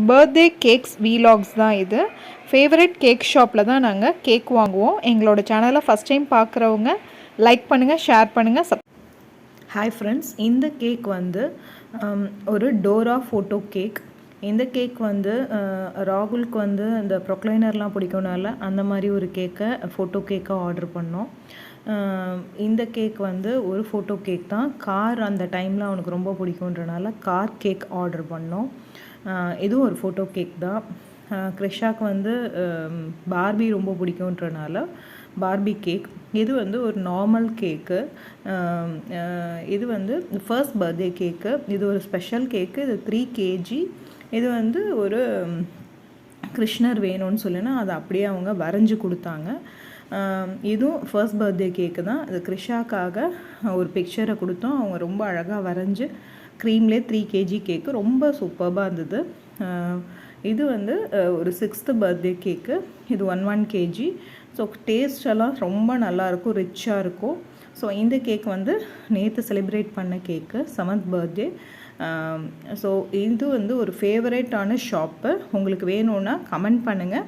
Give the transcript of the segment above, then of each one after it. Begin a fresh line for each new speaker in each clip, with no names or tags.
Birthday cakes வீலாக்ஸ் தான் இது. Favourite cake ஷாப்பில் தான் நாங்கள் கேக் வாங்குவோம். எங்களோட சேனலை ஃபஸ்ட் டைம் பார்க்குறவங்க லைக் பண்ணுங்கள், ஷேர் பண்ணுங்கள். ஹாய் ஃப்ரெண்ட்ஸ், இந்த கேக் வந்து ஒரு டோரா ஃபோட்டோ கேக். இந்த கேக் வந்து ராகுலுக்கு வந்து இந்த ப்ரொக்ளைனர்லாம் பிடிக்கும்னால அந்த மாதிரி ஒரு கேக்கை ஃபோட்டோ கேக்காக ஆர்டர் பண்ணோம். இந்த கேக் வந்து ஒரு ஃபோட்டோ கேக் தான். கார் அந்த டைமில் அவனுக்கு ரொம்ப பிடிக்குன்றனால கார் கேக் ஆர்டர் பண்ணோம். இதுவும் ஒரு ஃபோட்டோ கேக் தான். கிருஷாக்கு வந்து பார்பி ரொம்ப பிடிக்குன்றனால பார்பி கேக். இது வந்து ஒரு நார்மல் கேக்கு. இது வந்து ஃபர்ஸ்ட் பர்த்டே கேக்கு. இது ஒரு ஸ்பெஷல் கேக்கு. இது 3 kg. இது வந்து ஒரு கிருஷ்ணர் வேணும்னு சொல்லினா அதை அப்படியே அவங்க வரைஞ்சி கொடுத்தாங்க. இதுவும் ஃபர்ஸ்ட் பர்த்டே கேக்கு தான். இது கிருஷாக்காக ஒரு பிக்சரை கொடுத்தோம். அவங்க ரொம்ப அழகாக வரைஞ்சி க்ரீம்லேயே 3 kg கேக்கு ரொம்ப சூப்பராக இருந்தது. இது வந்து ஒரு 6th பர்த்டே கேக்கு. இது 1 kg. ஸோ டேஸ்டெல்லாம் ரொம்ப நல்லாயிருக்கும், ரிச்சாக இருக்கும். ஸோ இந்த கேக் வந்து நேற்று செலிப்ரேட் பண்ண கேக்கு, 7th பர்த்டே. ஸோ இது வந்து ஒரு ஃபேவரேட்டான ஷாப்பு. உங்களுக்கு வேணும்னா கமெண்ட் பண்ணுங்கள்.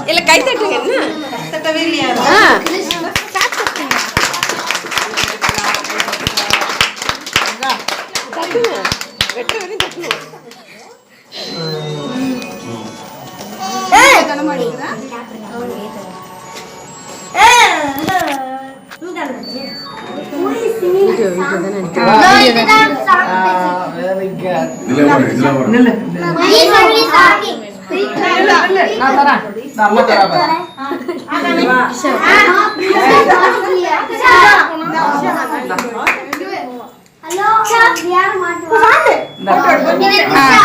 இல்ல கை தட்டுங்க. என்ன தட்டவே இல்லையா? தட்டுங்க, வெட்ட வரையும் தட்டணும்.
Hello.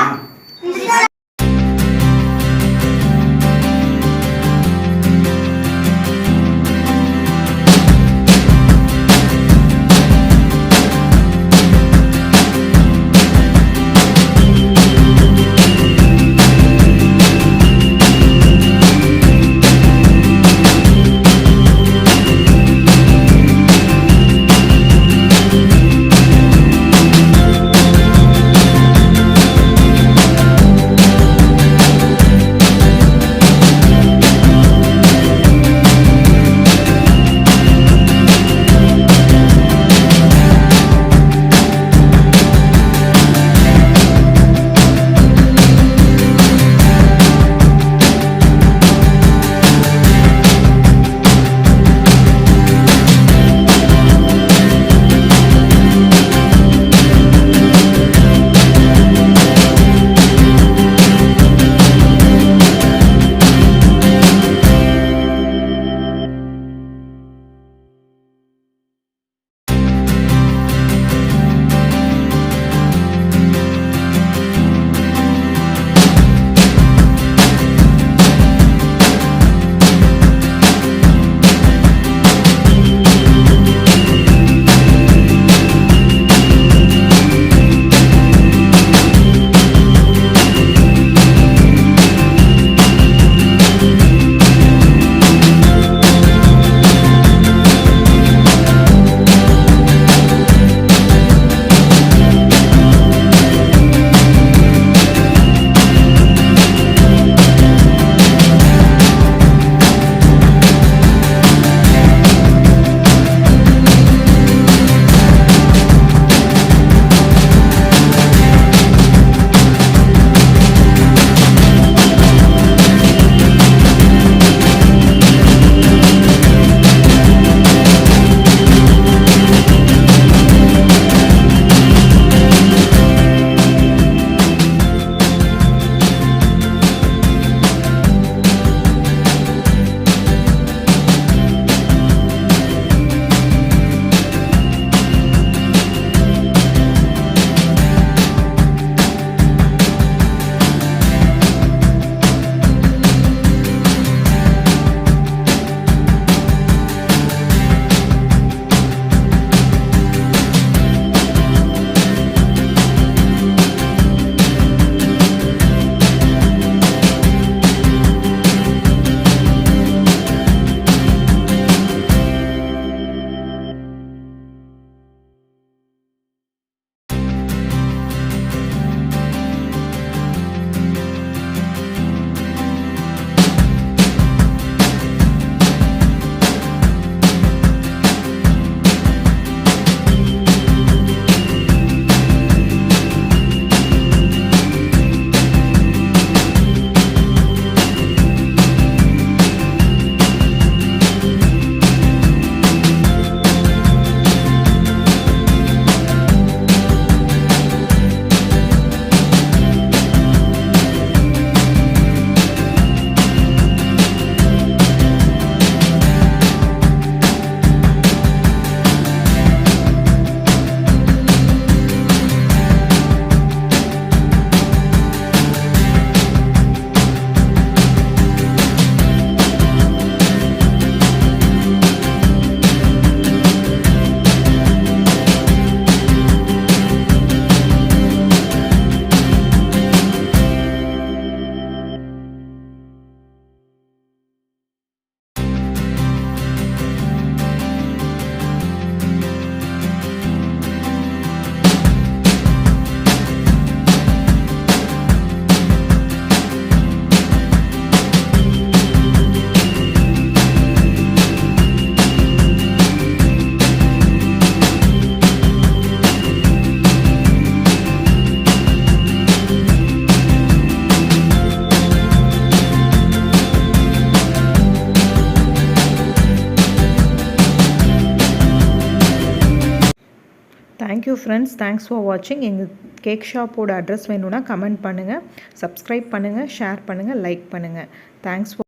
Thank you friends, thanks for வாட்சிங். எங்கள் கேக் ஷாப்போட அட்ரஸ் வேணும்னா கமெண்ட் பண்ணுங்கள், சப்ஸ்கிரைப் பண்ணுங்கள், ஷேர் பண்ணுங்கள், லைக் பண்ணுங்கள். Thanks for